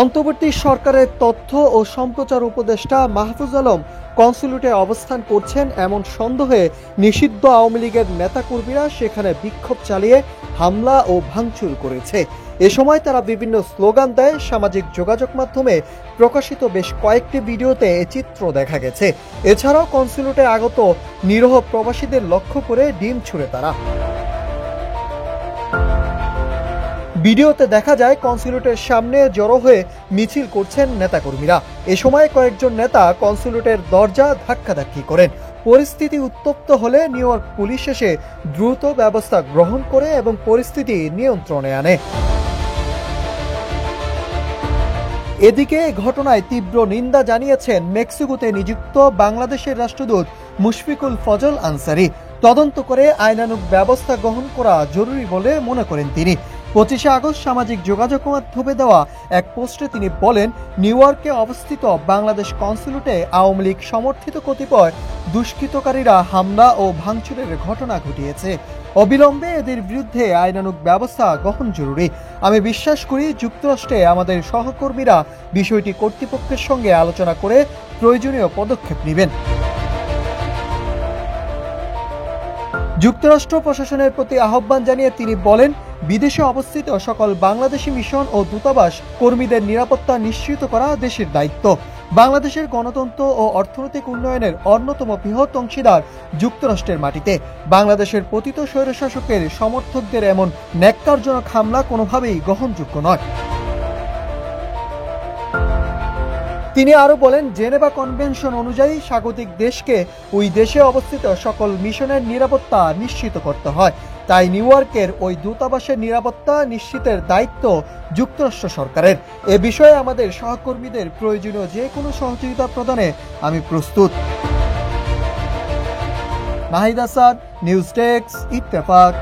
অন্তর্বর্তী সরকারের তথ্য ও সম্প্রচার উপদেষ্টা মাহফুজ আলম কনস্যুলেটে অবস্থান করছেন এমন সন্দেহে নিষিদ্ধ আওয়ামী লীগের নেতাকর্মীরা সেখানে বিক্ষোভ চালিয়ে হামলা ও ভাঙচুর করেছে। এ সময় তারা বিভিন্ন স্লোগান দেয়। সামাজিক যোগাযোগ মাধ্যমে প্রকাশিত বেশ কয়েকটি ভিডিওতে এ চিত্র দেখা গেছে। এছাড়াও কনস্যুলেটে আগত নিরীহ প্রবাসীদের লক্ষ্য করে ডিম ছুড়ে তারা। ভিডিওতে দেখা যায় কনস্যুলেটের সামনে জড়ো হয়ে মিছিল করছেন নেতাকর্মীরা। এ সময় কয়েকজন নেতা কনস্যুলেটের দরজা ধাক্কাধাক্কি করেন। পরিস্থিতি উত্তপ্ত হলে নিউ ইয়র্ক পুলিশ এসে দ্রুত ব্যবস্থা গ্রহণ করে এবং পরিস্থিতি নিয়ন্ত্রণে আনে। এদিকে ঘটনায় তীব্র নিন্দা জানিয়েছেন মেক্সিকোতে নিযুক্ত বাংলাদেশের রাষ্ট্রদূত মুশফিকুল ফজল আনসারি। তদন্ত করে আইনানুগ ব্যবস্থা গ্রহণ করা জরুরি বলে মনে করেন তিনি। 25 আগস্ট সামাজিক যোগাযোগ মাধ্যমে দেওয়া এক পোস্টে তিনি বলেন, নিউ ইয়র্কে অবস্থিত বাংলাদেশ কনস্যুলেটে আওয়ামী লীগ সমর্থিত কতিপয় দুষ্কৃতকারীরা হামলা ও ভাঙচুরের ঘটনা ঘটিয়েছে। অবিলম্বে এদের বিরুদ্ধে আইনানুগ ব্যবস্থা গ্রহণ জরুরি। আমি বিশ্বাস করি যুক্তরাষ্ট্রে আমাদের সহকর্মীরা বিষয়টি কর্তৃপক্ষের সঙ্গে আলোচনা করে প্রয়োজনীয় পদক্ষেপ নেবেন। যুক্তরাষ্ট্র প্রশাসনের প্রতি আহ্বান জানিয়ে তিনি বলেন, বিদেশে অবস্থিত সকল বাংলাদেশি মিশন ও দূতাবাস কর্মীদের নিরাপত্তা নিশ্চিত করা দেশের দায়িত্ব। বাংলাদেশের গণতন্ত্র ও অর্থনৈতিক উন্নয়নের অন্যতম বৃহৎ অংশীদার যুক্তরাষ্ট্রের মাটিতে বাংলাদেশের পতিত স্বৈরশাসকের সমর্থকদের এমন ন্যাক্কারজনক হামলা কোনোভাবেই গ্রহণযোগ্য নয়। তিনি আরো বলেন, জেনেভা কনভেনশন অনুযায়ী স্বাগতিক দেশকে ওই দেশে অবস্থিত সকল মিশনের নিরাপত্তা নিশ্চিত করতে হয়। তাই নিউ ইয়র্কের ওই দূতাবাসের নিরাপত্তা নিশ্চিতের দায়িত্ব যুক্তরাষ্ট্র সরকারের। এ বিষয়ে আমাদের সহকর্মীদের প্রয়োজনীয় যে কোনো সহযোগিতা প্রদানে আমি প্রস্তুত। Nahid Asad, news desk, Ittefaq.